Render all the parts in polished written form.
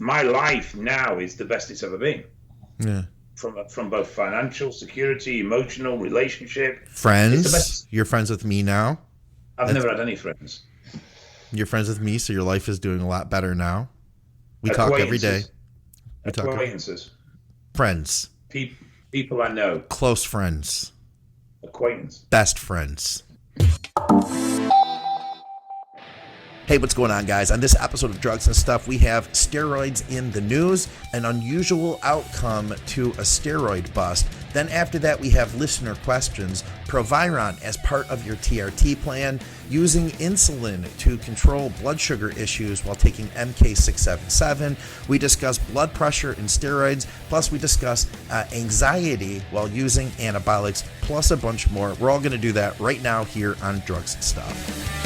my life now is the best it's ever been. Yeah. From both financial, security, emotional, relationship. Friends? You're friends with me now? I've never had any friends. You're friends with me, so your life is doing a lot better now. We talk every day. Acquaintances. Friends. People I know. Close friends. Acquaintance. Best friends. Hey, what's going on, guys? On this episode of Drugs and Stuff, we have steroids in the news, an unusual outcome to a steroid bust. Then after that, we have listener questions, Proviron as part of your TRT plan, using insulin to control blood sugar issues while taking MK677. We discuss blood pressure and steroids, plus we discuss anxiety while using anabolics, plus a bunch more. We're all going to do that right now here on Drugs and Stuff.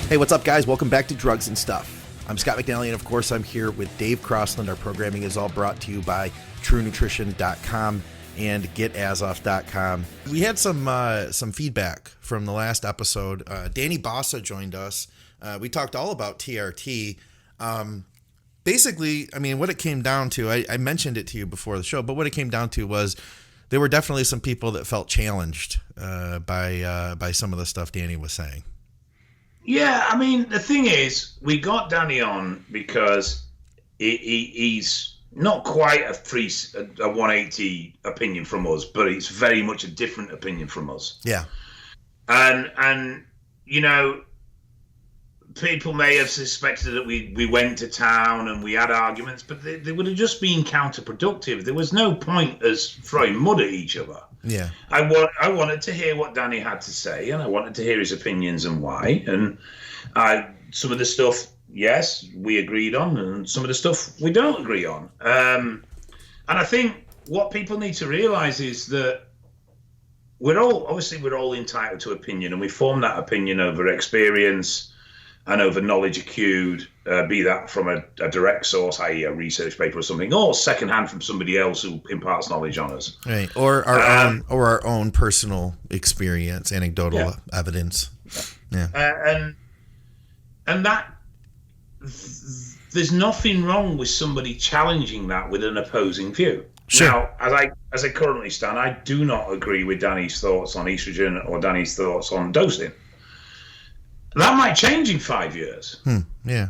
Hey, what's up, guys? Welcome back to Drugs and Stuff. I'm Scott McNally, and of course, I'm here with Dave Crosland. Our programming is all brought to you by TrueNutrition.com and GetAzoth.com. We had some feedback from the last episode. Danny Bossa joined us. We talked all about TRT. Basically, I mean, what it came down to, I mentioned it to you before the show, but what it came down to was there were definitely some people that felt challenged by some of the stuff Danny was saying. Yeah, I mean, the thing is, we got Danny on because he's not quite a 180 opinion from us, but it's very much a different opinion from us. Yeah. And you know, people may have suspected that we went to town and we had arguments, but they would have just been counterproductive. There was no point as throwing mud at each other. Yeah, I wanted to hear what Danny had to say, and I wanted to hear his opinions and why. And some of the stuff, yes, we agreed on, and some of the stuff we don't agree on. And I think what people need to realize is that we're all entitled to opinion, and we form that opinion over experience and over knowledge accrued, be that from a direct source, i.e. a research paper or something, or secondhand from somebody else who imparts knowledge on us. Right, or our own personal experience, anecdotal evidence. Yeah, and that there's nothing wrong with somebody challenging that with an opposing view. Sure. Now, as I currently stand, I do not agree with Danny's thoughts on estrogen or Danny's thoughts on dosing. That might change in 5 years. Yeah.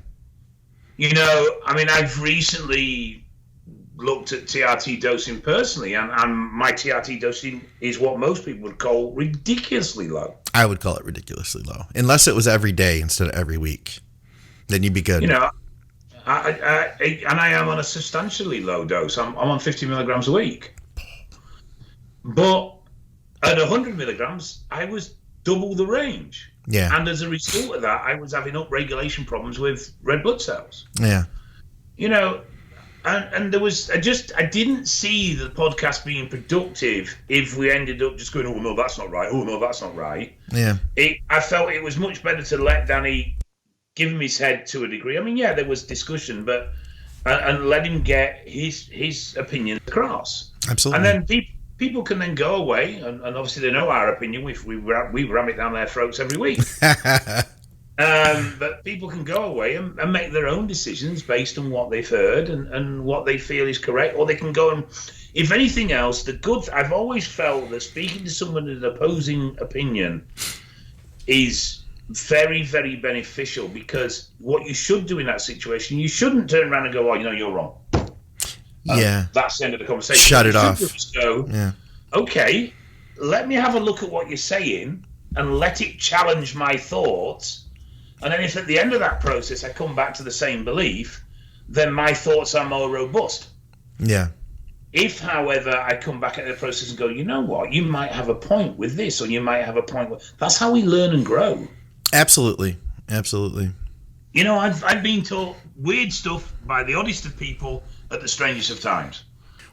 You know, I mean, I've recently looked at TRT dosing personally, and my TRT dosing is what most people would call ridiculously low. I would call it ridiculously low, unless it was every day instead of every week. Then you'd be good. You know, I am on a substantially low dose. I'm on 50 milligrams a week. But at 100 milligrams, I was double the range. Yeah. And as a result of that, I was having upregulation problems with red blood cells. Yeah. You know, and there was, I didn't see the podcast being productive if we ended up just going, oh, no, that's not right. Oh, no, that's not right. Yeah. I felt it was much better to let Danny give him his head to a degree. I mean, yeah, there was discussion, but, and let him get his opinion across. Absolutely. And then people can then go away, and obviously they know our opinion. We ram it down their throats every week. But people can go away and make their own decisions based on what they've heard and what they feel is correct. Or they can go and, if anything else, I've always felt that speaking to someone with an opposing opinion is very, very beneficial, because what you should do in that situation, you shouldn't turn around and go, oh, you know, you're wrong. Yeah. That's the end of the conversation. Shut it off. Just go, yeah. Okay, let me have a look at what you're saying and let it challenge my thoughts. And then if at the end of that process I come back to the same belief, then my thoughts are more robust. Yeah. If, however, I come back at the process and go, you know what, you might have a point with this, or you might have a point with... That's how we learn and grow. Absolutely. Absolutely. You know, I've been taught weird stuff by the oddest of people at the strangest of times.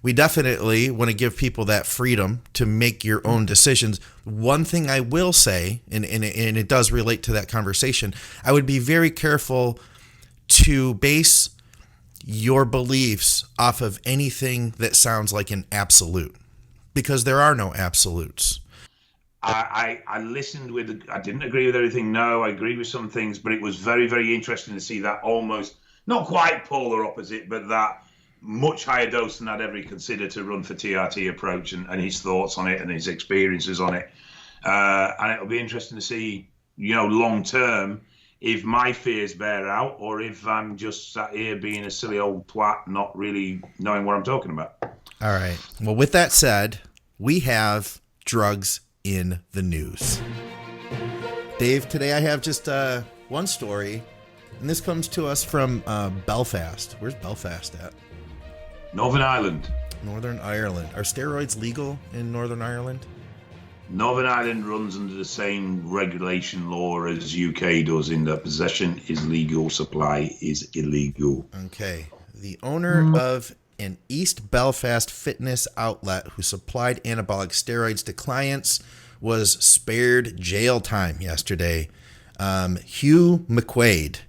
We definitely want to give people that freedom to make your own decisions. One thing I will say, and it does relate to that conversation, I would be very careful to base your beliefs off of anything that sounds like an absolute. Because there are no absolutes. I listened with, I didn't agree with everything. No, I agree with some things, but it was very, very interesting to see that almost, not quite polar opposite, but that much higher dose than I'd ever considered to run for TRT approach and his thoughts on it and his experiences on it. And it'll be interesting to see, long term, if my fears bear out or if I'm just sat here being a silly old twat, not really knowing what I'm talking about. All right. Well, with that said, we have drugs in the news. Dave, today I have just one story, and this comes to us from Belfast. Where's Belfast at? Northern Ireland. Northern Ireland. Are steroids legal in Northern Ireland? Northern Ireland runs under the same regulation law as UK does, in that possession is legal, supply is illegal. Okay. The owner of an East Belfast fitness outlet who supplied anabolic steroids to clients was spared jail time yesterday. Hugh McQuaid.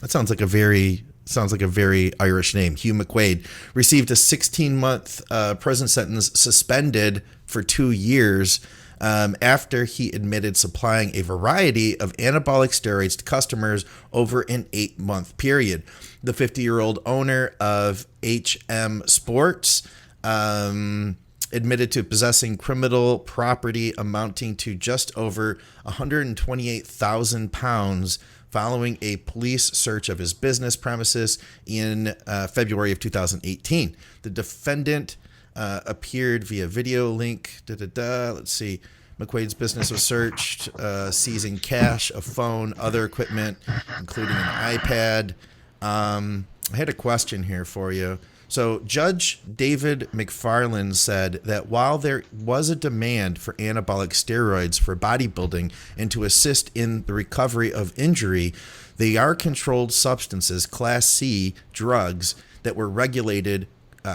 That sounds like a very Irish name. Hugh McQuaid received a 16-month prison sentence, suspended for 2 years, after he admitted supplying a variety of anabolic steroids to customers over an 8-month period. The 50-year-old owner of HM Sports admitted to possessing criminal property amounting to just over 128,000 pounds following a police search of his business premises in February of 2018. The defendant appeared via video link. Let's see. McQuaid's business was searched, seizing cash, a phone, other equipment, including an iPad. I had a question here for you. So Judge David McFarland said that while there was a demand for anabolic steroids for bodybuilding and to assist in the recovery of injury, they are controlled substances, Class C drugs, that were regulated,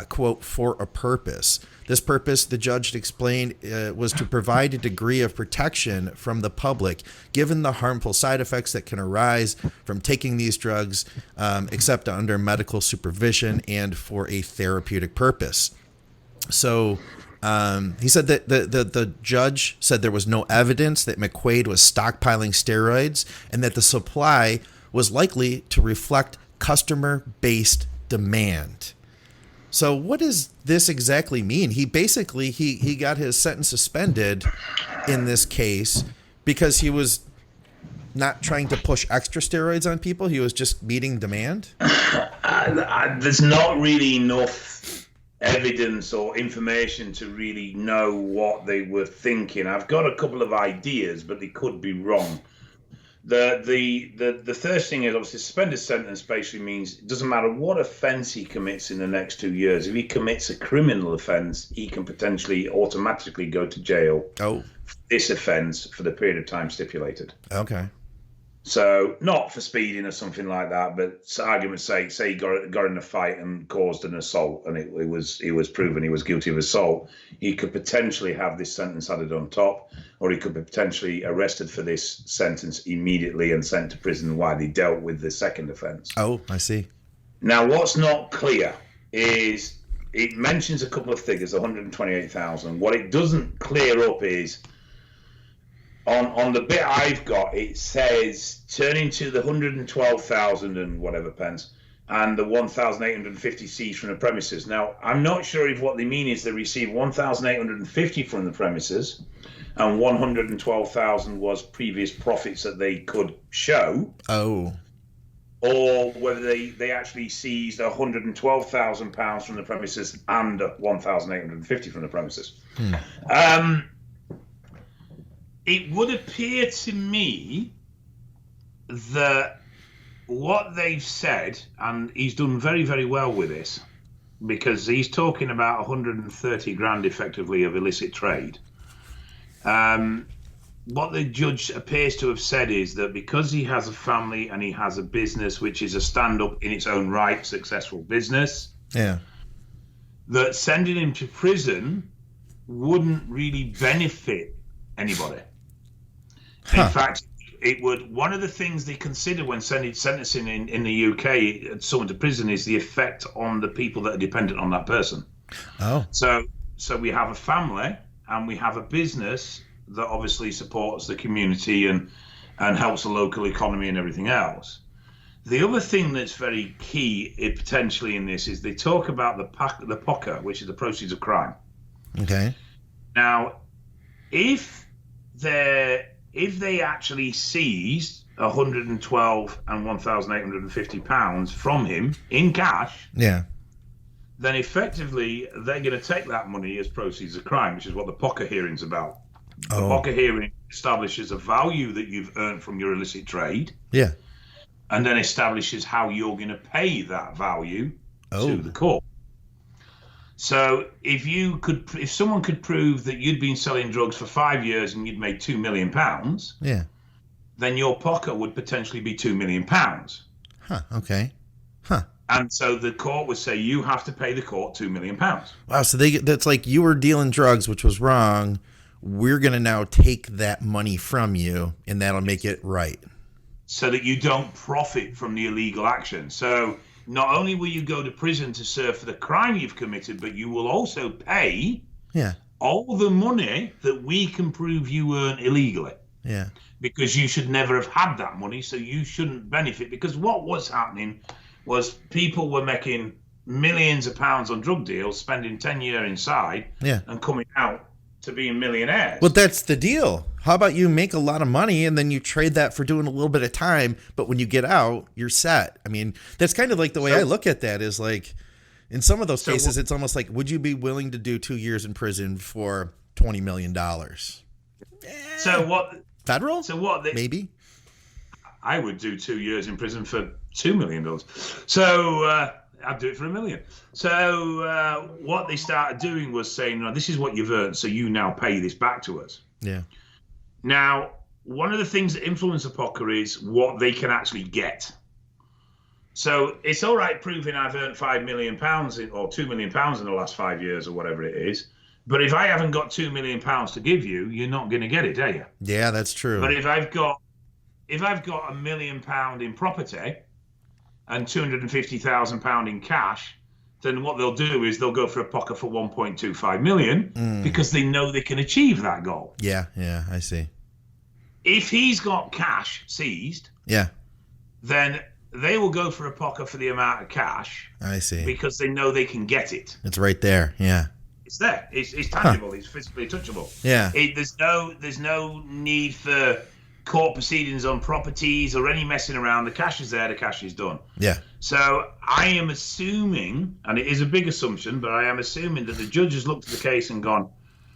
quote, for a purpose. This purpose, the judge explained, was to provide a degree of protection from the public, given the harmful side effects that can arise from taking these drugs, except under medical supervision and for a therapeutic purpose. So he said that the judge said there was no evidence that McQuaid was stockpiling steroids and that the supply was likely to reflect customer-based demand. So what does this exactly mean? He basically, he got his sentence suspended in this case because he was not trying to push extra steroids on people. He was just meeting demand. There's not really enough evidence or information to really know what they were thinking. I've got a couple of ideas, but they could be wrong. The first thing is, obviously, suspended sentence basically means it doesn't matter what offence he commits in the next 2 years. If he commits a criminal offence, he can potentially automatically go to jail. Oh, for this offence for the period of time stipulated. Okay. So not for speeding or something like that, but argument's sake, say he got in a fight and caused an assault, and it was proven he was guilty of assault. He could potentially have this sentence added on top, or he could be potentially arrested for this sentence immediately and sent to prison while he dealt with the second offence. Oh, I see. Now, what's not clear is it mentions a couple of figures, 128,000. What it doesn't clear up is, on the bit I've got, it says turning to the 112,000 and whatever pence and the 1,850 seized from the premises. Now, I'm not sure if what they mean is they received 1,850 from the premises and 112,000 was previous profits that they could show. Oh. Or whether they actually seized £112,000 from the premises and 1,850 from the premises. It would appear to me that what they've said, and he's done very, very well with this, because he's talking about 130 grand effectively of illicit trade. What the judge appears to have said is that because he has a family and he has a business which is a stand-up in its own right, successful business, that sending him to prison wouldn't really benefit anybody. In fact, it would. One of the things they consider when sentencing in the UK someone to prison is the effect on the people that are dependent on that person. Oh, so So we have a family and we have a business that obviously supports the community and helps the local economy and everything else. The other thing that's very key potentially in this is they talk about the POCA, which is the proceeds of crime. Okay. Now, if they actually seized 112 and £1,850 from him in cash, yeah, then effectively they're going to take that money as proceeds of crime, which is what the POCA hearing's about. The POCA hearing establishes a value that you've earned from your illicit trade. Yeah. And then establishes how you're going to pay that value to the court. So if someone could prove that you'd been selling drugs for 5 years and you'd made £2 million, yeah, then your POCA would potentially be £2 million. Huh. Okay. Huh. And so the court would say you have to pay the court £2 million. Wow. So that's like you were dealing drugs, which was wrong. We're going to now take that money from you, and that'll make it right. So that you don't profit from the illegal action. So not only will you go to prison to serve for the crime you've committed, but you will also pay all the money that we can prove you earn illegally. Yeah. Because you should never have had that money, so you shouldn't benefit. Because what was happening was people were making millions of pounds on drug deals, spending 10 years inside, and coming out to being millionaires. Well, that's the deal. How about you make a lot of money and then you trade that for doing a little bit of time, but when you get out, you're set. I mean, that's kind of like the way I look at that is like, in some of those cases, it's almost like, would you be willing to do 2 years in prison for $20 million? So what? Federal? So what? Maybe. I would do 2 years in prison for $2 million. So I'd do it for $1 million. So what they started doing was saying, no, this is what you've earned, so you now pay this back to us. Yeah. Now, one of the things that influence a POCA is what they can actually get. So it's all right proving I've earned £5 million or £2 million in the last 5 years or whatever it is. But if I haven't got £2 million to give you, you're not going to get it, are you? Yeah, that's true. But if I've got £1 million in property and £250,000 in cash, then what they'll do is they'll go for a POCA for 1.25 million because they know they can achieve that goal. Yeah, I see. If he's got cash seized, then they will go for a POCA for the amount of cash. I see. Because they know they can get it. It's right there. Yeah. It's there. It's tangible. It's physically touchable. Yeah. There's no need for court proceedings on properties or any messing around. The cash is there. The cash is done. Yeah. So I am assuming, and it is a big assumption, but I am assuming that the judge has looked at the case and gone,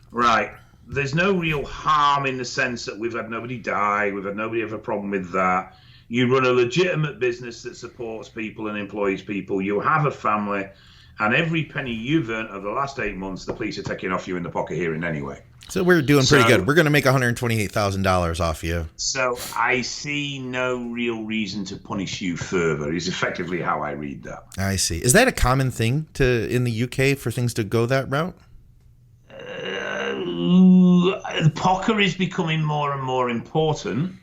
right, there's no real harm in the sense that we've had nobody die. We've had nobody have a problem with that. You run a legitimate business that supports people and employs people. You have a family. And every penny you've earned over the last 8 months, the police are taking off you in the POCA hearing anyway. So we're doing pretty good. We're going to make $128,000 off you. So I see no real reason to punish you further is effectively how I read that. I see. Is that a common thing in the UK for things to go that route? POCA is becoming more and more important.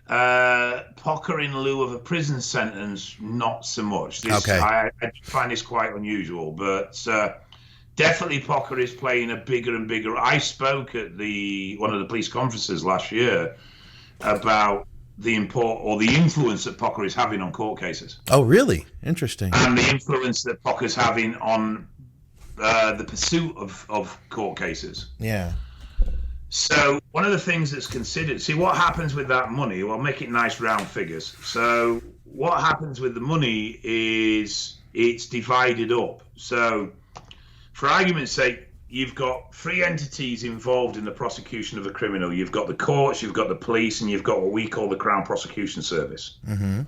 POCA in lieu of a prison sentence, not so much. I find this quite unusual, but definitely POCA is playing a bigger and bigger. I spoke at one of the police conferences last year about the influence that POCA is having on court cases. Oh, really? Interesting. And the influence that POCA is having on the pursuit of court cases. Yeah. So one of the things that's considered, see what happens with that money, well, make it nice round figures. So what happens with the money is it's divided up. So for argument's sake, you've got 3 entities involved in the prosecution of a criminal. You've got the courts, you've got the police, and you've got what we call the Crown Prosecution Service. Mm-hmm.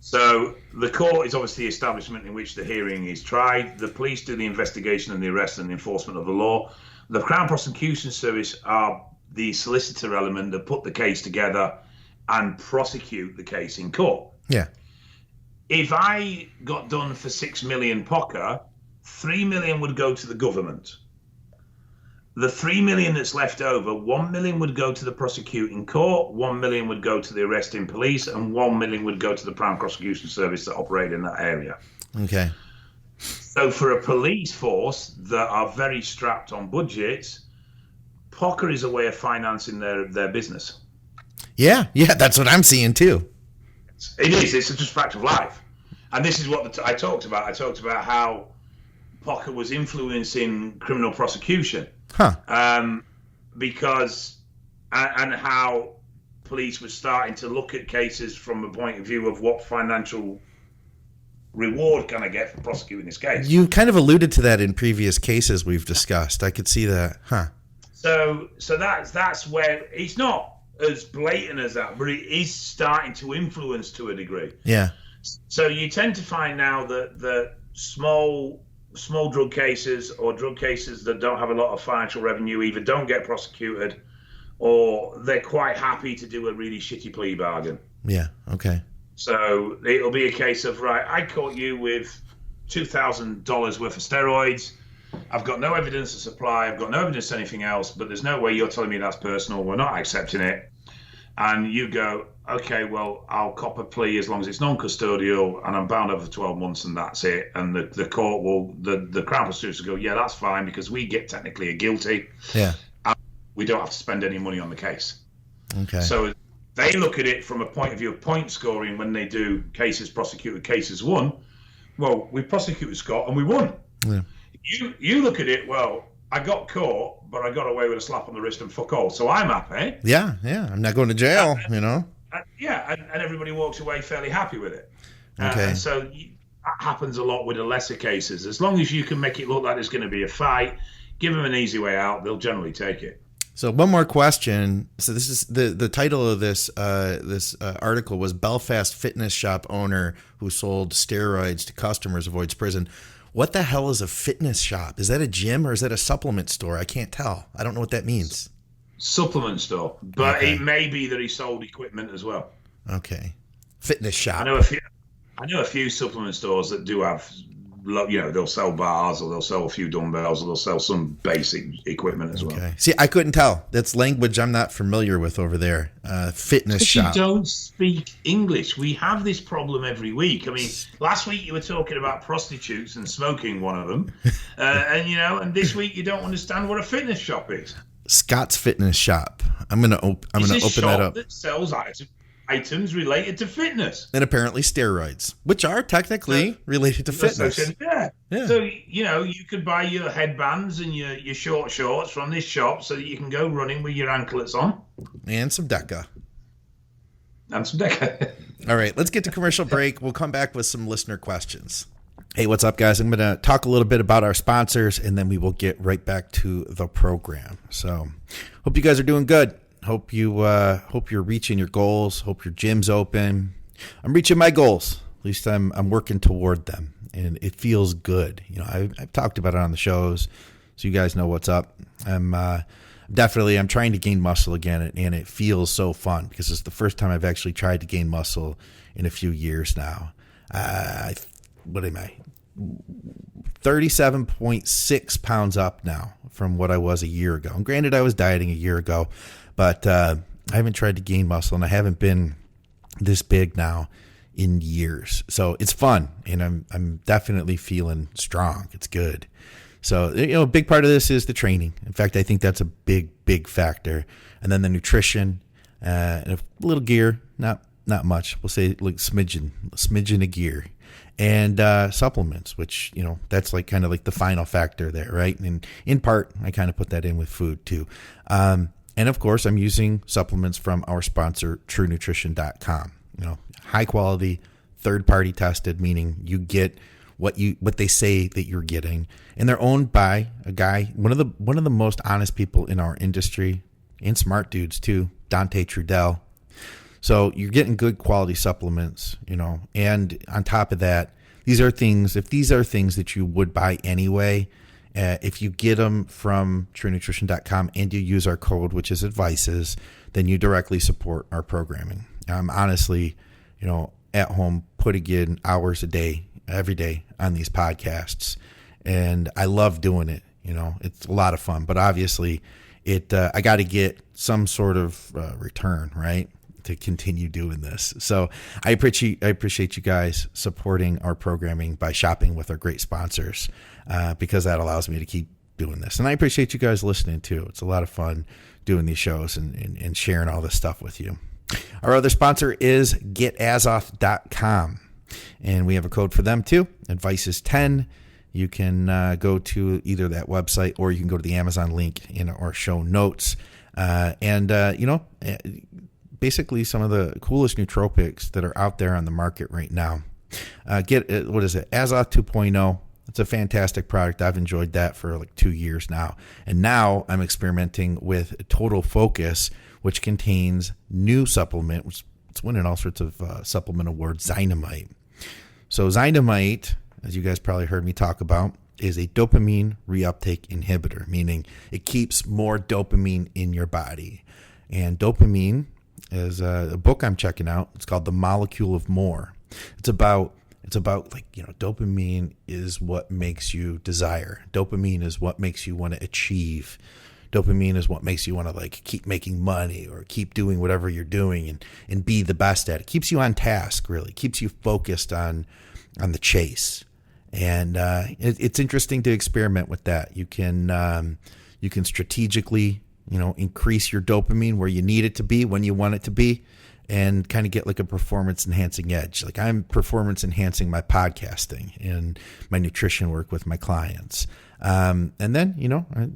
So the court is obviously the establishment in which the hearing is tried. The police do the investigation and the arrest and the enforcement of the law. The Crown Prosecution Service are the solicitor element that put the case together and prosecute the case in court. Yeah. If I got done for 6 million POCA, 3 million would go to the government. The 3 million that's left over, 1 million would go to the prosecuting court, 1 million would go to the arresting police, and 1 million would go to the Crown Prosecution Service that operate in that area. Okay. So for a police force that are very strapped on budgets, POCA is a way of financing their business. Yeah, that's what I'm seeing too. It is. It's just a fact of life. And this is what I talked about. I talked about how POCA was influencing criminal prosecution. Because and how police were starting to look at cases from a point of view of what financial reward can I get for prosecuting this case. You kind of alluded to that in previous cases we've discussed. I could see that. So that's where it's not as blatant as that, but it is starting to influence to a degree. Yeah. So you tend to find now that the small drug cases or drug cases that don't have a lot of financial revenue either don't get prosecuted or they're quite happy to do a really shitty plea bargain. Yeah, okay. So it'll be a case of, right, I caught you with $2,000 worth of steroids. I've got no evidence of supply. I've got no evidence of anything else, but there's no way you're telling me that's personal. We're not accepting it. And you go, okay, well, I'll cop a plea as long as it's non-custodial and I'm bound over 12 months and that's it. And the court will, the Crown prosecutors will go, yeah, that's fine because we get technically a guilty. Yeah. And we don't have to spend any money on the case. Okay. So they look at it from a point of view of point scoring when they do cases prosecuted, cases won. Well, we prosecuted Scott and we won. Yeah. You look at it, well, I got caught, but I got away with a slap on the wrist and fuck all. So I'm happy. Yeah. I'm not going to jail, you know? And everybody walks away fairly happy with it. Okay. So that happens a lot with the lesser cases. As long as you can make it look like there's going to be a fight, give them an easy way out, they'll generally take it. So one more question. So this is the title of this article was Belfast fitness shop owner who sold steroids to customers avoids prison. What the hell is a fitness shop? Is that a gym or is that a supplement store? I can't tell. I don't know what that means. Supplement store, but okay. It may be that he sold equipment as well. Okay, fitness shop. I know a few supplement stores that do have, they'll sell bars or they'll sell a few dumbbells or they'll sell some basic equipment as well. See, I couldn't tell. That's language I'm not familiar with over there. Fitness shop. You don't speak English. We have this problem every week. I mean, last week you were talking about prostitutes and smoking one of them, and this week you don't understand what a fitness shop is. Scott's Fitness Shop. I'm gonna open that up. That sells items related to fitness and apparently steroids, which are technically related to fitness. Yeah. So you could buy your headbands and your short shorts from this shop so that you can go running with your anklets on and some Deca. All right, let's get to commercial break. We'll come back with some listener questions. Hey, what's up, guys? I'm going to talk a little bit about our sponsors, and then we will get right back to the program. So hope you guys are doing good. Hope you're reaching your goals. Hope your gym's open. I'm reaching my goals. At least I'm working toward them, and it feels good. I've talked about it on the shows, so you guys know what's up. I'm trying to gain muscle again, and it feels so fun because it's the first time I've actually tried to gain muscle in a few years now. What am I? 37.6 pounds up now from what I was a year ago. And granted, I was dieting a year ago, but I haven't tried to gain muscle, and I haven't been this big now in years. So it's fun, and I'm definitely feeling strong. It's good. So, a big part of this is the training. In fact, I think that's a big factor. And then the nutrition, and a little gear, not much. We'll say like smidgen of gear. And supplements, which, that's like kind of like the final factor there, right? And in part, I kind of put that in with food too. And of course, I'm using supplements from our sponsor, TrueNutrition.com. High quality, third party tested, meaning you get what they say that you're getting, and they're owned by a guy, one of the most honest people in our industry, and smart dudes too, Dante Trudell. So you're getting good quality supplements, and on top of that, these are things that you would buy anyway, if you get them from TrueNutrition.com and you use our code, which is advices, then you directly support our programming. I'm honestly, at home putting in hours a day, every day on these podcasts, and I love doing it. It's a lot of fun, but obviously I got to get some sort of return, right? to continue doing this. So I appreciate you guys supporting our programming by shopping with our great sponsors, because that allows me to keep doing this. And I appreciate you guys listening too. It's a lot of fun doing these shows and sharing all this stuff with you. Our other sponsor is getazoth.com. And we have a code for them too. Advice is 10. You can go to either that website or you can go to the Amazon link in our show notes. Basically some of the coolest nootropics that are out there on the market right now. What is it? AZOTH 2.0. It's a fantastic product. I've enjoyed that for like 2 years now. And now I'm experimenting with Total Focus, which contains new supplement, which it's winning all sorts of supplement awards, Zynamite. So Zynamite, as you guys probably heard me talk about, is a dopamine reuptake inhibitor, meaning it keeps more dopamine in your body. And dopamine is a book I'm checking out. It's called The Molecule of More. It's about dopamine is what makes you desire. Dopamine is what makes you want to achieve. Dopamine is what makes you want to keep making money or keep doing whatever you're doing and be the best at it. Keeps you on task, really. Keeps you focused on the chase. And it's interesting to experiment with that. You can strategically, increase your dopamine where you need it to be, when you want it to be, and kind of get like a performance enhancing edge. Like I'm performance enhancing my podcasting and my nutrition work with my clients. And then, I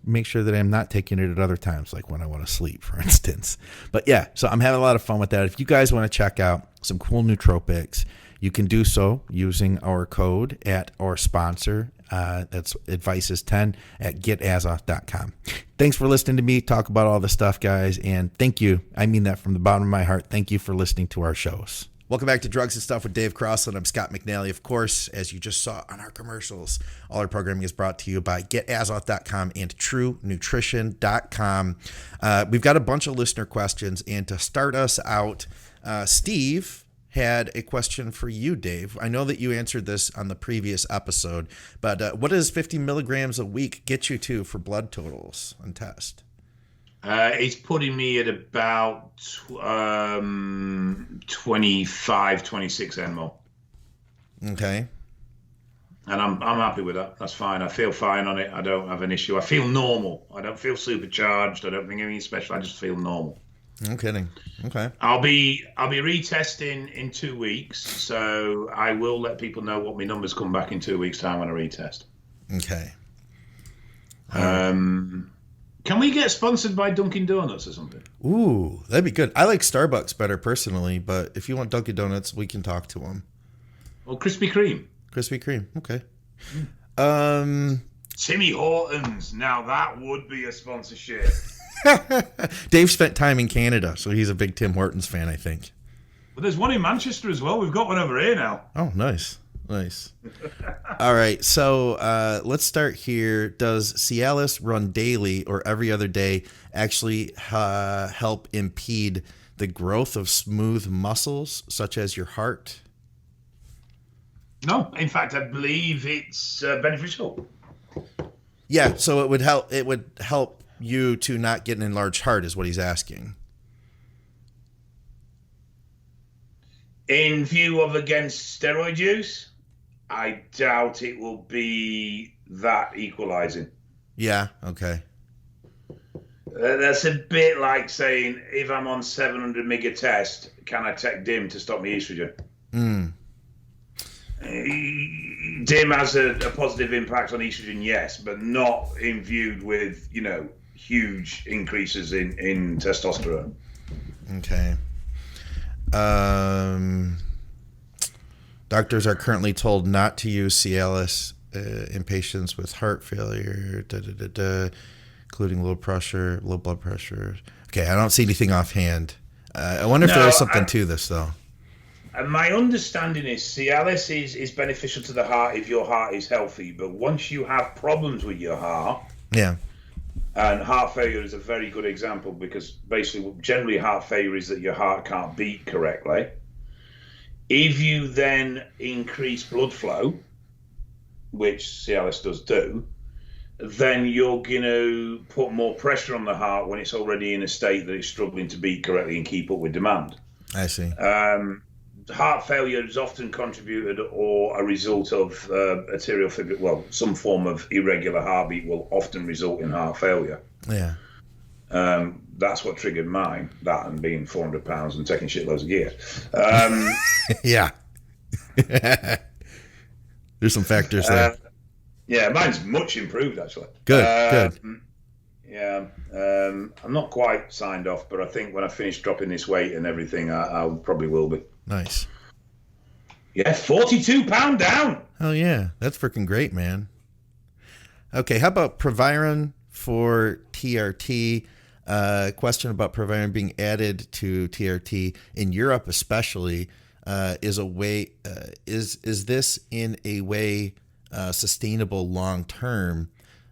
make sure that I'm not taking it at other times, like when I want to sleep, for instance. But yeah, so I'm having a lot of fun with that. If you guys want to check out some cool nootropics, you can do so using our code at our sponsor. That's advice is 10 at getazoth.com. Thanks for listening to me talk about all this stuff, guys. And thank you. I mean that from the bottom of my heart. Thank you for listening to our shows. Welcome back to Drugs and Stuff with Dave Crosland. I'm Scott McNally. Of course, as you just saw on our commercials, all our programming is brought to you by getazoth.com and truenutrition.com. We've got a bunch of listener questions. And to start us out, Steve had a question for you, Dave. I know that you answered this on the previous episode, but what does 50 milligrams a week get you to for blood totals on test? It's putting me at about 25, 26 nmol. Okay. And I'm happy with that. That's fine. I feel fine on it. I don't have an issue. I feel normal. I don't feel supercharged. I don't think anything special. I just feel normal. No kidding. Okay. I'll be retesting in 2 weeks, so I will let people know what my numbers come back in 2 weeks' time when I retest. Okay. Can we get sponsored by Dunkin' Donuts or something? Ooh, that'd be good. I like Starbucks better personally, but if you want Dunkin' Donuts, we can talk to them. Well, Krispy Kreme. Krispy Kreme. Okay. Timmy Hortons. Now that would be a sponsorship. Dave spent time in Canada, so he's a big Tim Hortons fan, I think. But there's one in Manchester as well. We've got one over here now. Oh, nice. All right, so let's start here. Does Cialis run daily or every other day actually help impede the growth of smooth muscles, such as your heart? No, in fact, I believe it's beneficial. Yeah, so it would help. It would help you to not get an enlarged heart, is what he's asking. In view of against steroid use, I doubt it will be that equalizing. Yeah, okay. That's a bit like saying, if I'm on 700 mg a test, can I take DIM to stop my estrogen? DIM has a positive impact on estrogen, yes, but not in viewed with, huge increases in testosterone. Okay. Doctors are currently told not to use Cialis in patients with heart failure, including low blood pressure. Okay, I don't see anything offhand. I wonder if there's something to this, though. My understanding is Cialis is beneficial to the heart if your heart is healthy, but once you have problems with your heart, and heart failure is a very good example, because basically generally heart failure is that your heart can't beat correctly. If you then increase blood flow, which Cialis does do, then you're going to put more pressure on the heart when it's already in a state that it's struggling to beat correctly and keep up with demand. I see. Heart failure is often contributed or a result of arterial fibrillation. Well, some form of irregular heartbeat will often result in heart failure. Yeah. That's what triggered mine, that and being 400 pounds and taking shitloads of gear. Yeah. There's some factors there. Yeah, mine's much improved, actually. Good. Yeah. I'm not quite signed off, but I think when I finish dropping this weight and everything, I probably will be. Nice. Yeah, 42 pound down. Oh, yeah. That's freaking great, man. Okay, how about Proviron for TRT? Question about Proviron being added to TRT in Europe, especially, is this in a way sustainable long term,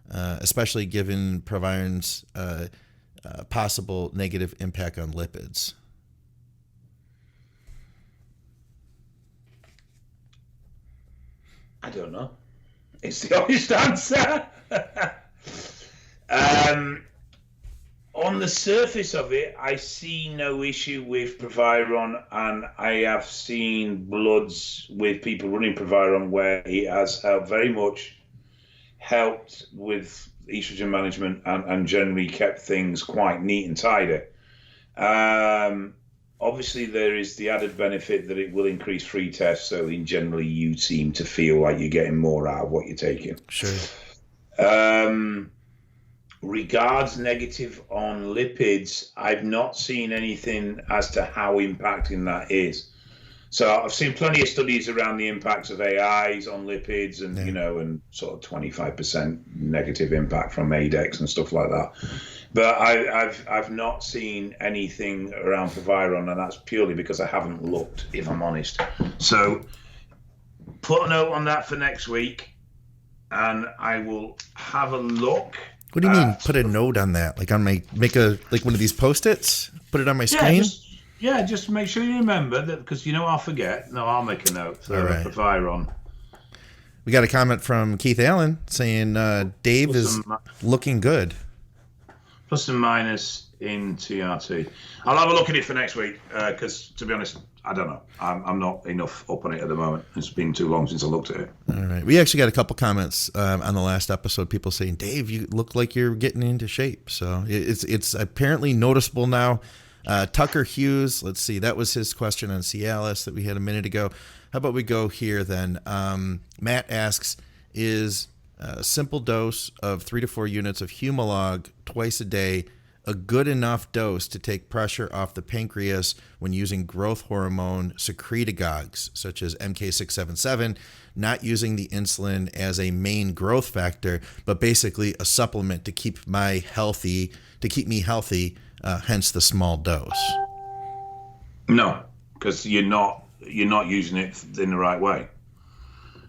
especially given Proviron's possible negative impact on lipids? I don't know. It's the honest answer. On the surface of it, I see no issue with Proviron, and I have seen bloods with people running Proviron where it has very much helped with estrogen management and generally kept things quite neat and tidy. Obviously, there is the added benefit that it will increase free tests, so in generally you seem to feel like you're getting more out of what you're taking. Sure. Regards negative on lipids, I've not seen anything as to how impacting that is. So I've seen plenty of studies around the impacts of AIs on lipids and, and sort of 25% negative impact from ADEX and stuff like that. But I've not seen anything around Proviron, and that's purely because I haven't looked, if I'm honest. So put a note on that for next week, and I will have a look. What do you mean, put a note on that? Like make one of these Post-its? Put it on my screen? Just make sure you remember that, because I'll forget. No, I'll make a note for Proviron. We got a comment from Keith Allen saying Dave is looking good. Plus and minus in TRT. I'll have a look at it for next week, because to be honest, I don't know. I'm not enough up on it at the moment. It's been too long since I looked at it. All right. We actually got a couple comments on the last episode. People saying, Dave, you look like you're getting into shape. So it's apparently noticeable now. Tucker Hughes, let's see. That was his question on Cialis that we had a minute ago. How about we go here then? Matt asks, is a simple dose of 3 to 4 units of Humalog twice a day a good enough dose to take pressure off the pancreas when using growth hormone secretagogues, such as MK677, not using the insulin as a main growth factor, but basically a supplement to keep me healthy, hence the small dose? No, because you're not using it in the right way.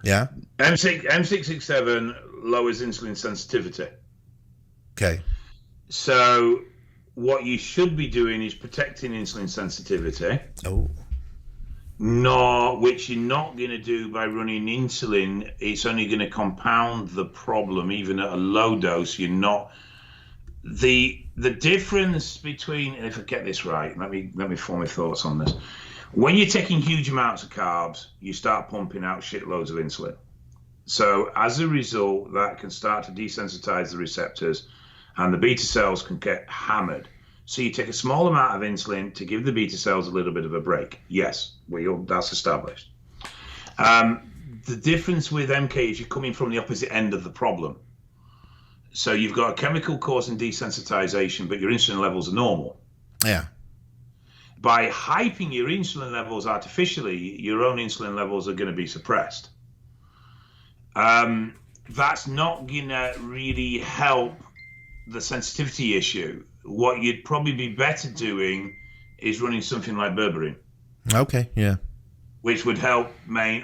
Yeah? M667 lowers insulin sensitivity. Okay. So what you should be doing is protecting insulin sensitivity. Oh. Which you're not going to do by running insulin. It's only going to compound the problem. Even at a low dose, you're not. The difference between, if I get this right, let me form my thoughts on this. When you're taking huge amounts of carbs, you start pumping out shitloads of insulin. So as a result, that can start to desensitize the receptors, and the beta cells can get hammered. So you take a small amount of insulin to give the beta cells a little bit of a break. Yes, that's established. The difference with MK is you're coming from the opposite end of the problem. So you've got a chemical causing desensitization, but your insulin levels are normal. Yeah. By hyping your insulin levels artificially, your own insulin levels are going to be suppressed. That's not going to really help the sensitivity issue. What you'd probably be better doing is running something like berberine. Okay, yeah. Which would help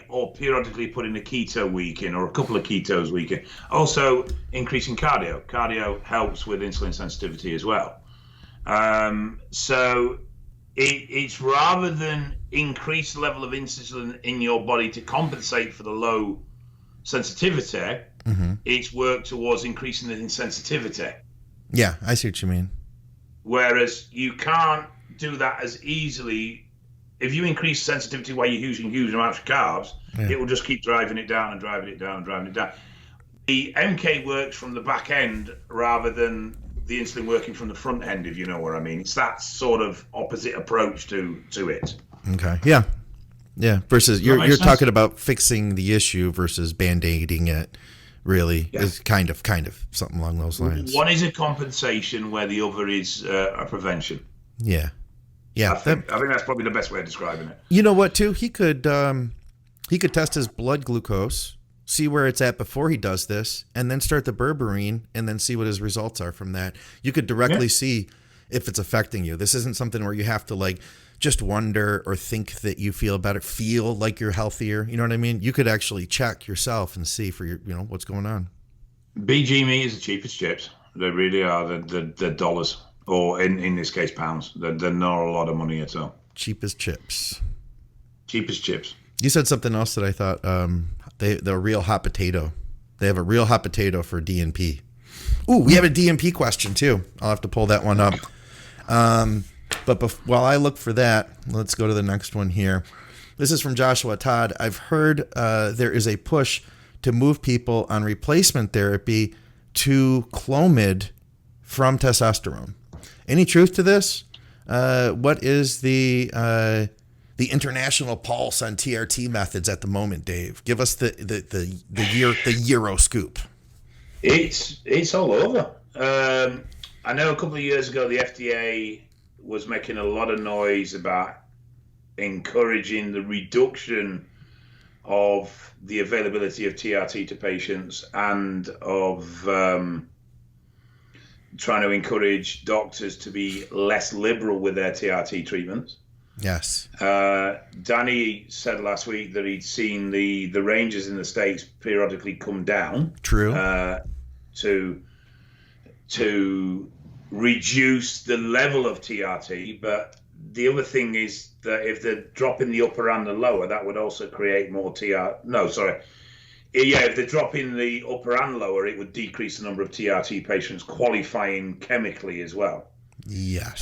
or periodically putting a keto week in or a couple of ketos week in. Also, increasing cardio. Cardio helps with insulin sensitivity as well. So it's rather than increase the level of insulin in your body to compensate for the low sensitivity, It's worked towards increasing the insensitivity. Yeah, I see what you mean. Whereas you can't do that as easily. If you increase sensitivity while you're using huge amounts of carbs, it will just keep driving it down and driving it down and driving it down. The MK works from the back end rather than the insulin working from the front end, if you know what I mean. It's that sort of opposite approach to it. Okay. Yeah. Yeah. Versus you're talking about fixing the issue versus band-aiding it. Really is kind of something along those lines. One is a compensation where the other is a prevention. Yeah. Yeah. I think that's probably the best way of describing it. You know what, too? He could test his blood glucose, see where it's at before he does this, and then start the berberine and then see what his results are from that. You could directly see if it's affecting you. This isn't something where you have to like just wonder or think that you feel better, feel like you're healthier. You know what I mean? You could actually check yourself and see for your, what's going on. BG Me is the cheapest chips. They really are. The dollars, or in this case, pounds. They're not a lot of money at all. Cheapest chips. Cheapest chips. You said something else that I thought they're real hot potato. They have a real hot potato for DNP. Ooh, we have a DNP question too. I'll have to pull that one up. But while I look for that, let's go to the next one here. This is from Joshua Todd. I've heard there is a push to move people on replacement therapy to Clomid from testosterone. Any truth to this? What is the international pulse on TRT methods at the moment, Dave? Give us the Euro scoop. It's all over. I know a couple of years ago the FDA was making a lot of noise about encouraging the reduction of the availability of TRT to patients and of trying to encourage doctors to be less liberal with their TRT treatments. Yes. Danny said last week that he'd seen the ranges in the States periodically come down. True. To reduce the level of TRT, but the other thing is that if they're dropping the upper and the lower, that would also create more if they're dropping the upper and lower, it would decrease the number of TRT patients qualifying chemically as well. Yes.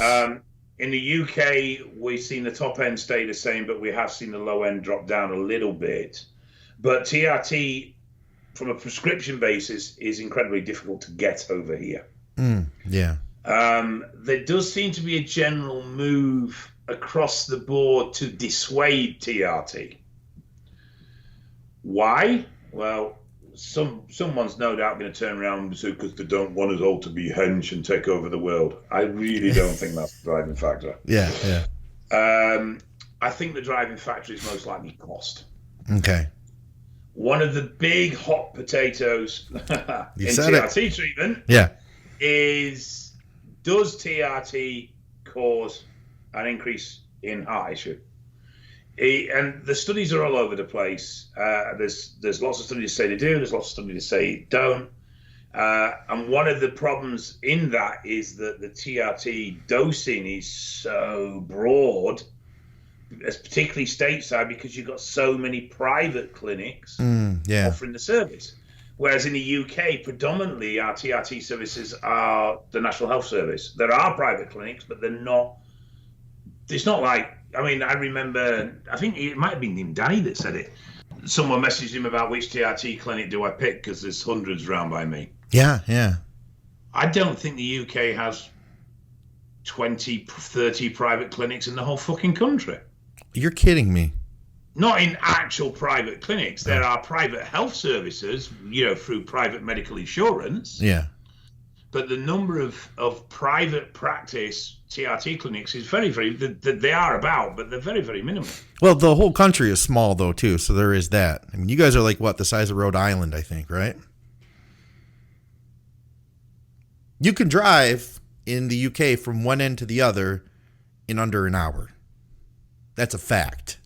In the UK, we've seen the top end stay the same, but we have seen the low end drop down a little bit. But TRT, from a prescription basis, is incredibly difficult to get over here. Yeah. There does seem to be a general move across the board to dissuade TRT. Why? Well, someone's no doubt going to turn around and say because they don't want us all to be hench and take over the world. I really don't think that's the driving factor. Yeah. I think the driving factor is most likely cost. Okay. One of the big hot potatoes in TRT treatment is, does TRT cause an increase in heart issue? And the studies are all over the place. There's lots of studies that say they do. There's lots of studies that say don't. And one of the problems in that is that the TRT dosing is so broad, particularly stateside, because you've got so many private clinics offering the service. Whereas in the UK, predominantly our TRT services are the National Health Service. There are private clinics, but they're not. It's not like. I mean, I remember. I think it might have been Danny that said it. Someone messaged him about which TRT clinic do I pick because there's hundreds around by me. Yeah. I don't think the UK has 20, 30 private clinics in the whole fucking country. You're kidding me. Not in actual private clinics. There are private health services, through private medical insurance. Yeah. But the number of private practice TRT clinics is very, very, they are about, but they're very, very minimal. Well, the whole country is small, though, too, so there is that. I mean, you guys are like, what, the size of Rhode Island, I think, right? You can drive in the UK from one end to the other in under an hour. That's a fact.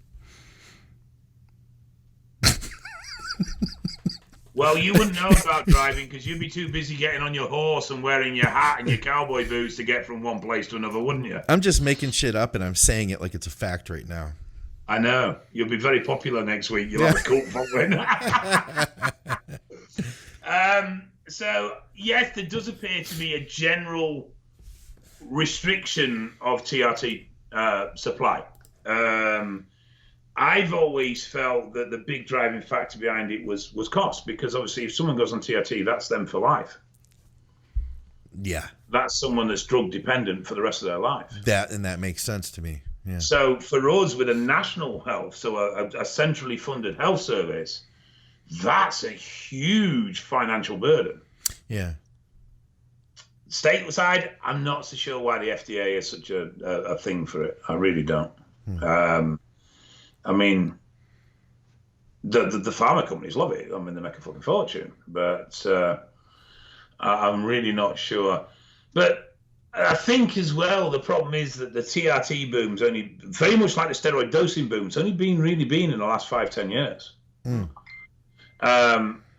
Well, you wouldn't know about driving because you'd be too busy getting on your horse and wearing your hat and your cowboy boots to get from one place to another, wouldn't you? I'm just making shit up and I'm saying it like it's a fact right now. I know. You'll be very popular next week. You'll have a cult following. So, yes, there does appear to be a general restriction of TRT supply. I've always felt that the big driving factor behind it was cost, because obviously if someone goes on TRT, that's them for life. Yeah. That's someone that's drug dependent for the rest of their life. That makes sense to me. Yeah. So for us, with a national health, so a centrally funded health service, that's a huge financial burden. Yeah. Stateside, I'm not so sure why the FDA is such a thing for it. I really don't. I mean, the pharma companies love it. I mean, they make a fucking fortune. But I'm really not sure. But I think as well, the problem is that the TRT boom's only, very much like the steroid dosing boom, it's only really been in the last 5-10 years. And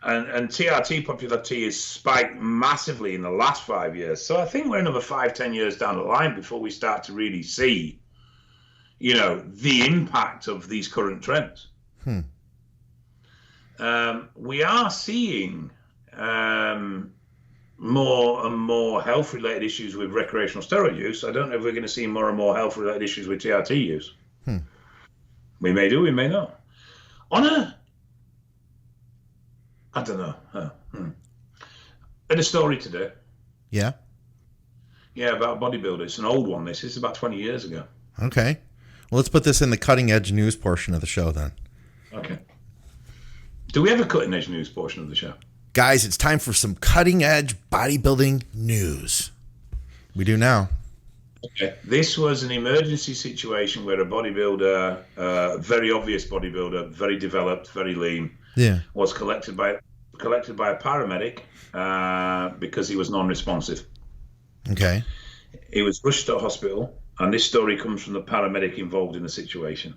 TRT popularity has spiked massively in the last 5 years. So I think we're another 5-10 years down the line before we start to really see, the impact of these current trends. We are seeing more and more health-related issues with recreational steroid use. I don't know if we're going to see more and more health-related issues with TRT use. We may do, we may not. I don't know. Had a story today. Yeah? Yeah, about a bodybuilder. It's an old one, this. It's about 20 years ago. Okay. Well, let's put this in the cutting-edge news portion of the show, then. Okay. Do we have a cutting-edge news portion of the show? Guys, it's time for some cutting-edge bodybuilding news. We do now. Okay. This was an emergency situation where a bodybuilder, very obvious bodybuilder, very developed, very lean, was collected by a paramedic because he was non-responsive. Okay. He was rushed to hospital, and this story comes from the paramedic involved in the situation.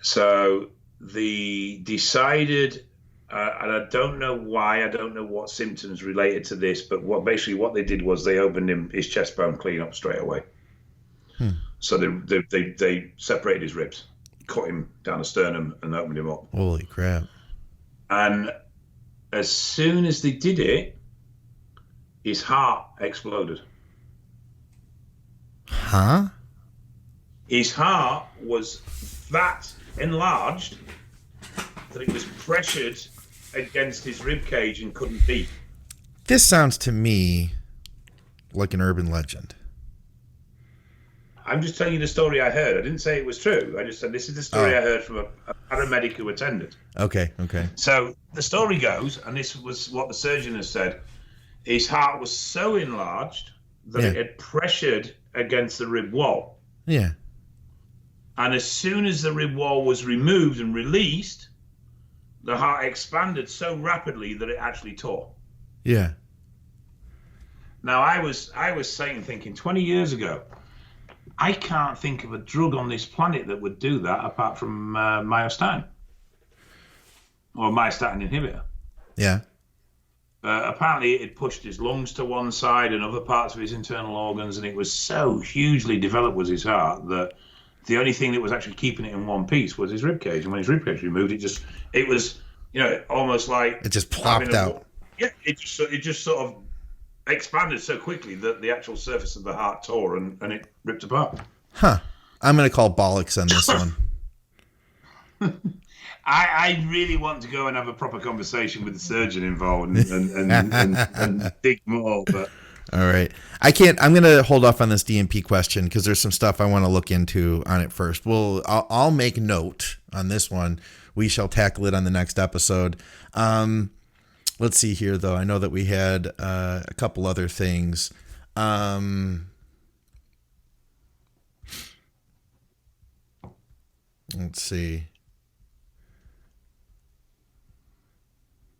So they decided, and I don't know why, I don't know what symptoms related to this, but what they did was they opened his chest bone clean up straight away. So they separated his ribs, cut him down the sternum, and opened him up. Holy crap. And as soon as they did it, his heart exploded. Huh? His heart was that enlarged that it was pressured against his rib cage and couldn't beat. This sounds to me like an urban legend. I'm just telling you the story I heard. I didn't say it was true. I just said this is the story I heard from a paramedic who attended. Okay. So the story goes, and this was what the surgeon has said, his heart was so enlarged that it had pressured against the rib wall. Yeah. And as soon as the rib wall was removed and released, the heart expanded so rapidly that it actually tore. Yeah. Now, I was thinking 20 years ago, I can't think of a drug on this planet that would do that apart from myostatin or myostatin inhibitor. Yeah. Apparently, it pushed his lungs to one side and other parts of his internal organs, and it was so hugely developed was his heart that the only thing that was actually keeping it in one piece was his rib cage. And when his rib cage removed, it was almost like it just plopped out. Yeah, it just sort of expanded so quickly that the actual surface of the heart tore and it ripped apart. Huh. I'm going to call bollocks on this one. I really want to go and have a proper conversation with the surgeon involved and dig more, but... All right. I'm going to hold off on this DMP question because there's some stuff I want to look into on it first. I'll make note on this one. We shall tackle it on the next episode. Let's see here, though. I know that we had a couple other things. Let's see.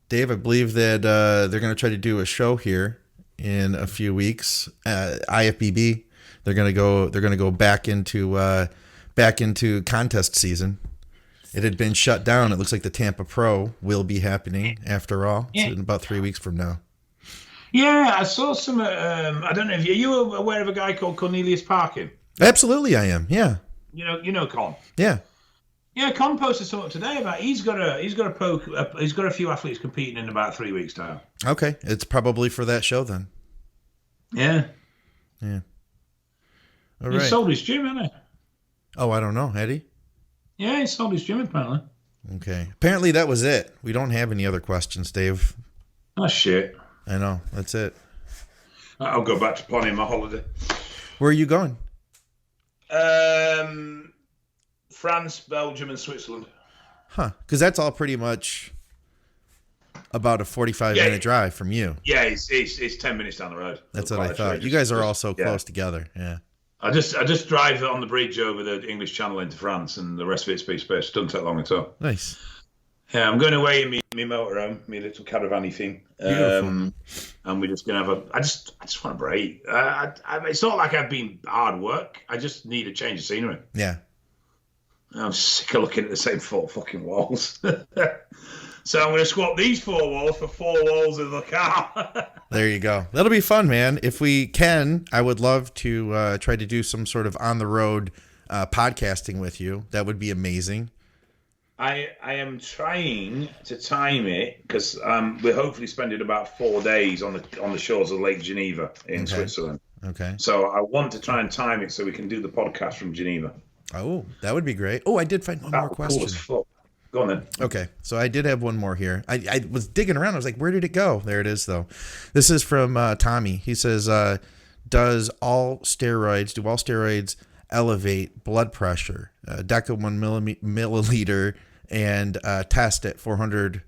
Dave, I believe that they're going to try to do a show here in a few weeks. IFBB, they're going to go back into contest season. It had been shut down. It looks like the Tampa Pro will be happening after all. Yeah. It's in about 3 weeks from now. Yeah, I saw some. I don't know if you aware of a guy called Cornelius Parkin. Absolutely, I am. Yeah. You know Con. Yeah. Yeah, Compost is talking today about he's got a few athletes competing in about 3 weeks' time. Okay, it's probably for that show then. Yeah. Yeah. All He right. sold his gym, hasn't he? Oh, I don't know, had he? Yeah, he sold his gym apparently. Okay. Apparently that was it. We don't have any other questions, Dave. Oh shit. I know. That's it. I'll go back to planning my holiday. Where are you going? France, Belgium, and Switzerland. Huh. Because that's all pretty much about a 45-minute drive from you. Yeah, it's 10 minutes down the road. That's what I thought. You guys are all so close together. Yeah. I just drive on the bridge over the English Channel into France, and the rest of it's space. Doesn't take long at all. Nice. Yeah, I'm going away in my motorhome, my little caravan-y thing. And we're just going to have I just want a break. It's not like I've been hard work. I just need a change of scenery. Yeah. I'm sick of looking at the same 4 fucking walls. So I'm going to swap these 4 walls for 4 walls of the car. There you go. That'll be fun, man. If we can, I would love to try to do some sort of on-the-road podcasting with you. That would be amazing. I am trying to time it because we're hopefully spending about 4 days on the shores of Lake Geneva in Switzerland. Okay. So I want to try and time it so we can do the podcast from Geneva. Oh, that would be great. Oh, I did find one more question. Cool as fuck. Go on then. Okay, so I did have one more here. I was digging around. I was like, where did it go? There it is, though. This is from Tommy. He says, do all steroids elevate blood pressure? Deca 1 milliliter and test 400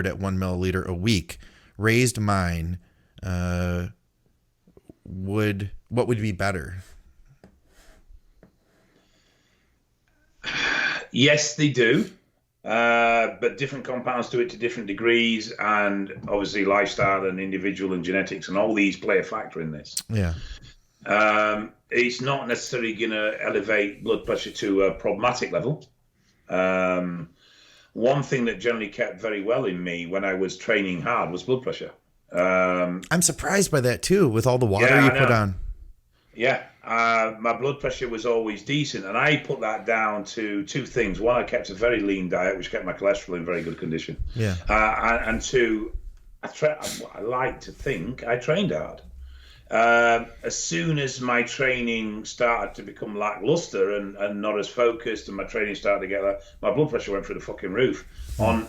at 1 milliliter a week. Raised mine. What would be better? Yes, they do. But different compounds do it to different degrees, and obviously lifestyle and individual and genetics and all these play a factor in this. Yeah. It's not necessarily going to elevate blood pressure to a problematic level. One thing that generally kept very well in me when I was training hard was blood pressure. I'm surprised by that too, with all the water you put on. Yeah, my blood pressure was always decent, and I put that down to 2 things. One, I kept a very lean diet, which kept my cholesterol in very good condition. Yeah. And 2, I like to think I trained hard. As soon as my training started to become lackluster and not as focused, and my training started to get my blood pressure went through the fucking roof on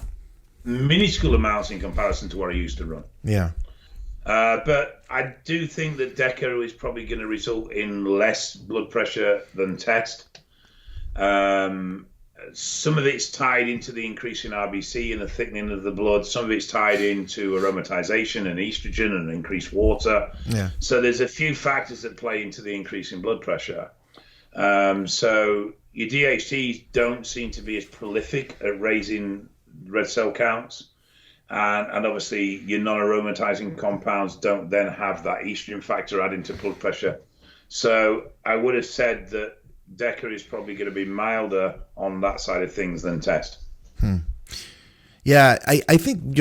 minuscule amounts in comparison to what I used to run. Yeah. But I do think that Deca is probably going to result in less blood pressure than test. Some of it's tied into the increase in RBC and the thickening of the blood. Some of it's tied into aromatization and estrogen and increased water. Yeah. So there's a few factors that play into the increase in blood pressure. So your DHTs don't seem to be as prolific at raising red cell counts. And obviously your non-aromatizing compounds don't then have that estrogen factor adding to blood pressure. So I would have said that Deca is probably going to be milder on that side of things than test. Yeah, I think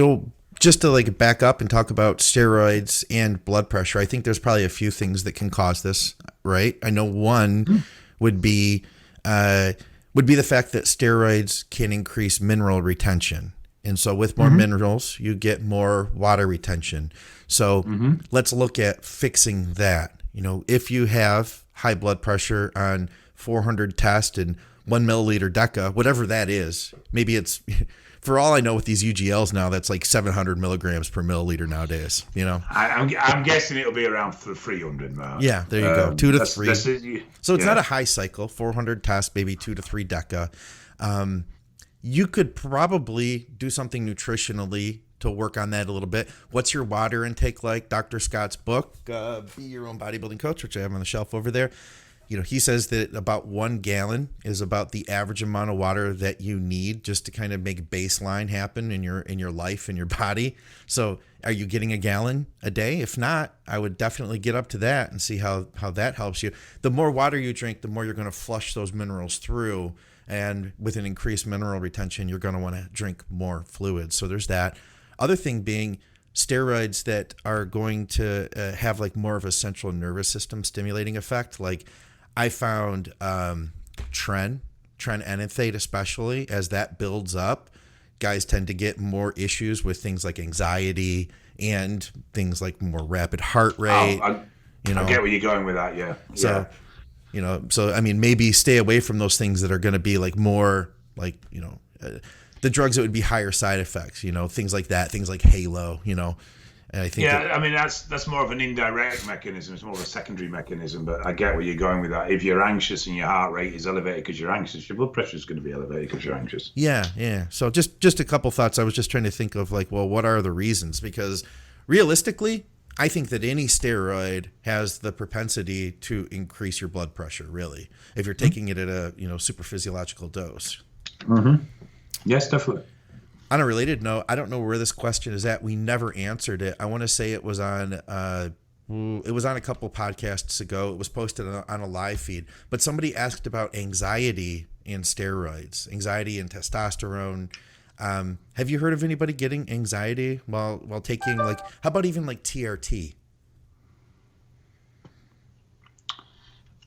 just to like back up and talk about steroids and blood pressure, I think there's probably a few things that can cause this, right? I know one would be the fact that steroids can increase mineral retention. And so with more minerals, you get more water retention. So let's look at fixing that. If you have high blood pressure on 400 test and 1 milliliter Deca, whatever that is, maybe it's, for all I know with these UGLs now, that's like 700 milligrams per milliliter nowadays, I'm guessing it'll be around 300 now. Yeah, there you go. 2 to 3. So it's not a high cycle, 400 test, maybe 2 to 3 Deca. You could probably do something nutritionally to work on that a little bit. What's your water intake like? Dr. Scott's book, Be Your Own Bodybuilding Coach, which I have on the shelf over there. He says that about 1 gallon is about the average amount of water that you need just to kind of make baseline happen in your life and your body. So are you getting a gallon a day? If not, I would definitely get up to that and see how that helps you. The more water you drink, the more you're going to flush those minerals through. And with an increased mineral retention, you're going to want to drink more fluids. So there's that. Other thing being steroids that are going to have like more of a central nervous system stimulating effect. Like I found Tren trenanethate, especially as that builds up, guys tend to get more issues with things like anxiety and things like more rapid heart rate. I get where you're going with that. Yeah. So, so I mean, maybe stay away from those things that are going to be like more like, the drugs that would be higher side effects, things like that, things like Halo, And I think I mean, that's more of an indirect mechanism. It's more of a secondary mechanism, but I get where you're going with that. If you're anxious and your heart rate is elevated because you're anxious, your blood pressure is going to be elevated because you're anxious. Yeah. So just a couple thoughts. I was just trying to think of like, well, what are the reasons? Because realistically, I think that any steroid has the propensity to increase your blood pressure, really, if you're taking it at a, super physiological dose. Mm-hmm. Yes, definitely. On a related note, I don't know where this question is at. We never answered it. I want to say it was on a couple podcasts ago. It was posted on a live feed. But somebody asked about anxiety and steroids, anxiety and testosterone. Have you heard of anybody getting anxiety while taking, like, how about even like TRT?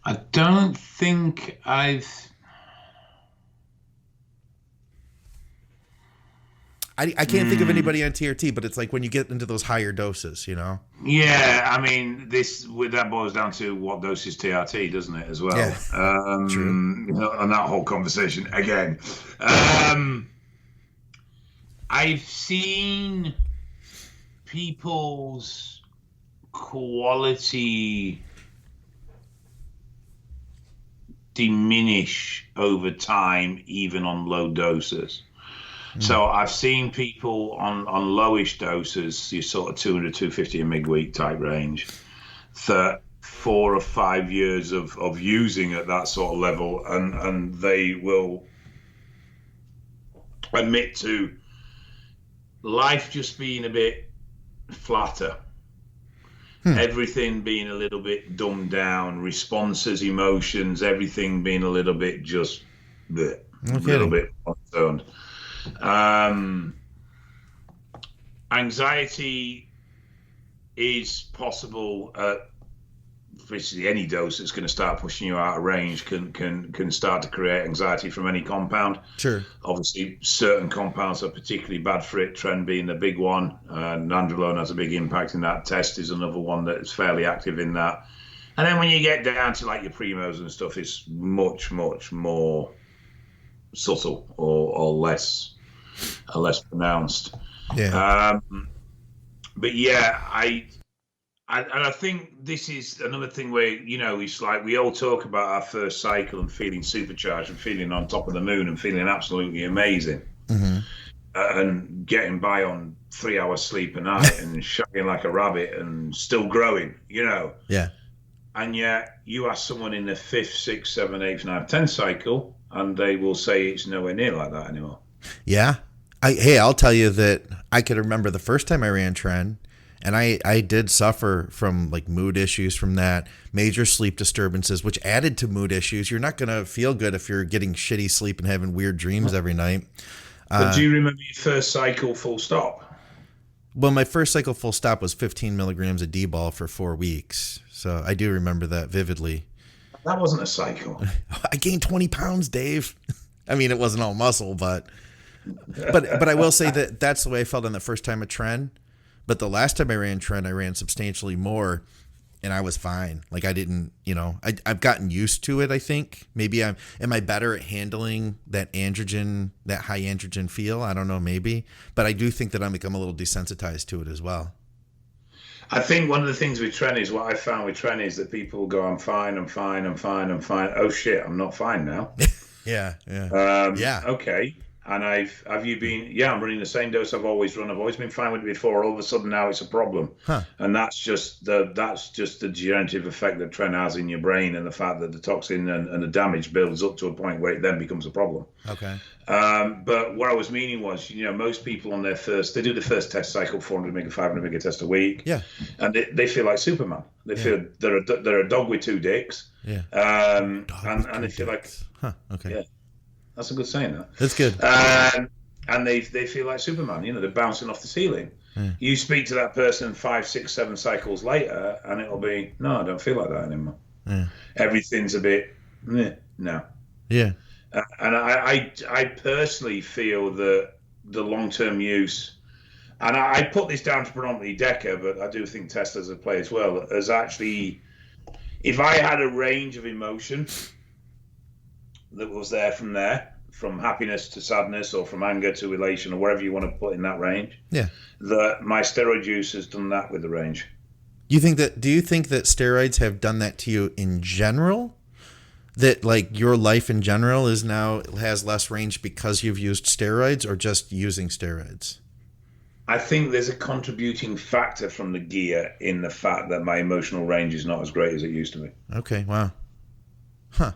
I don't think I can't think of anybody on TRT, but it's like when you get into those higher doses, Yeah, I mean, that boils down to what dose is TRT, doesn't it, as well? Yeah, true. And that whole conversation again. I've seen people's quality diminish over time, even on low doses. So I've seen people on lowish doses, your sort of 200, 250 a mg week type range, that 4 or 5 years of using at that sort of level, and they will admit to life just being a bit flatter, everything being a little bit dumbed down, responses, emotions, everything being a little bit just a little bit concerned. Anxiety is possible at basically any dose that's going to start pushing you out of range can start to create anxiety from any compound. Sure. Obviously, certain compounds are particularly bad for it, Tren being the big one. Nandrolone has a big impact in that. Test is another one that is fairly active in that. And then when you get down to like your primos and stuff, it's much, much more subtle or less pronounced. Yeah. But yeah, I think this is another thing where, it's like we all talk about our first cycle and feeling supercharged and feeling on top of the moon and feeling absolutely amazing, and getting by on 3 hours sleep a night and shagging like a rabbit and still growing, Yeah. And yet you ask someone in the 5th, 6th, 7th, 8th, 9th, 10th cycle, and they will say it's nowhere near like that anymore. Yeah. I'll tell you that I could remember the first time I ran Tren, and I did suffer from like mood issues from that, major sleep disturbances, which added to mood issues. You're not going to feel good if you're getting shitty sleep and having weird dreams every night. But do you remember your first cycle full stop? Well, my first cycle full stop was 15 milligrams of D-ball for 4 weeks. So I do remember that vividly. That wasn't a cycle. I gained 20 pounds, Dave. I mean, it wasn't all muscle, but I will say that that's the way I felt on the first time at Tren. But the last time I ran Tren, I ran substantially more, and I was fine. Like I didn't, I've gotten used to it. I think maybe am I better at handling that androgen, that high androgen feel? I don't know, maybe, but I do think that I'm a little desensitized to it as well. I think one of the things with Tren is what I found with Tren is that people go, I'm fine. Oh shit, I'm not fine now. Yeah. Yeah. Okay. And have you been? Yeah, I'm running the same dose I've always run. I've always been fine with it before. All of a sudden now it's a problem, and that's just the degenerative effect that Tren has in your brain, and the fact that the toxin and the damage builds up to a point where it then becomes a problem. Okay. But what I was meaning was, most people on they do the first test cycle, 400 mg, 500 mg test a week. Yeah. And they feel like Superman. They feel they're a dog with 2 dicks. Yeah. And they feel like. Okay. Yeah. That's a good saying. That's good. And they feel like Superman. They're bouncing off the ceiling. Yeah. You speak to that person 5, 6, 7 cycles later, and it'll be, no, I don't feel like that anymore. Yeah. Everything's a bit, no. Yeah. And I personally feel that the long-term use, and I put this down to predominantly DECA, but I do think Tesla's a play as well, as actually, if I had a range of emotion that was from happiness to sadness, or from anger to elation, or wherever you want to put in that range, that my steroid use has done that with the range. Do you think that steroids have done that to you in general? That like your life in general has less range because you've used steroids, or just using steroids? I think there's a contributing factor from the gear in the fact that my emotional range is not as great as it used to be. Okay, wow. Huh.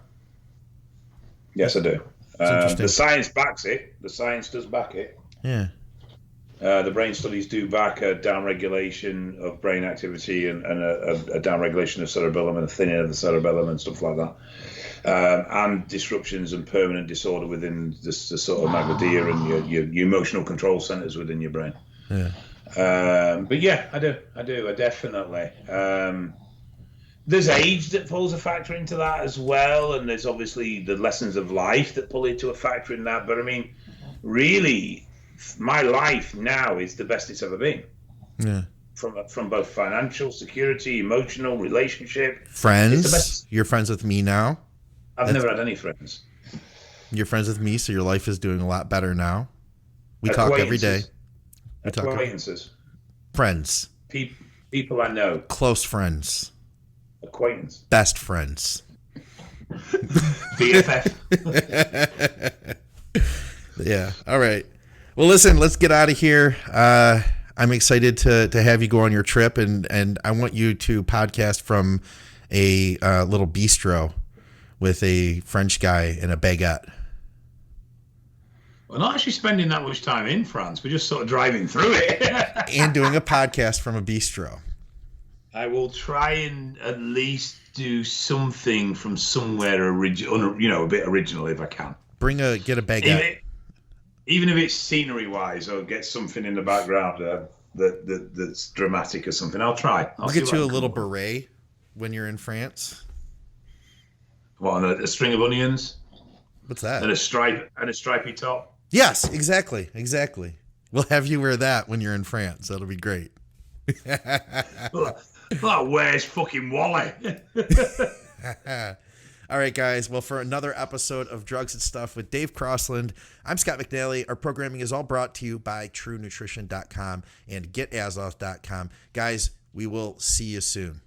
Yes, I do. The science backs it. The science does back it. Yeah. The brain studies do back a downregulation of brain activity and a downregulation of cerebellum and a thinning of the cerebellum and stuff like that. And disruptions and permanent disorder within the sort of magnadia and your emotional control centers within your brain. Yeah. But yeah, I do. I definitely. There's age that pulls a factor into that as well, and there's obviously the lessons of life that pull into a factor in that. But I mean, really, my life now is the best it's ever been. Yeah. From both financial security, emotional, relationship. Friends? You're friends with me now? I've never had any friends. You're friends with me, so your life is doing a lot better now. We talk every day. Acquaintances. Friends. People I know. Close friends. Acquaintance. Best friends. BFF. Yeah. All right. Well, listen, let's get out of here. I'm excited to have you go on your trip, and I want you to podcast from a little bistro with a French guy and a baguette. We're not actually spending that much time in France. We're just sort of driving through it. And doing a podcast from a bistro. I will try and at least do something from somewhere original, a bit original if I can. Get a baguette. Even if it's scenery-wise, or get something in the background that's dramatic or something. I'll try. I'll get you a little beret when you're in France. What, a string of onions? What's that? And a stripy top? Yes, exactly. We'll have you wear that when you're in France. That'll be great. Well, where's fucking Wally? All right, guys. Well, for another episode of Drugs and Stuff with Dave Crosland, I'm Scott McNally. Our programming is all brought to you by TrueNutrition.com and GetAzoth.com. Guys, we will see you soon.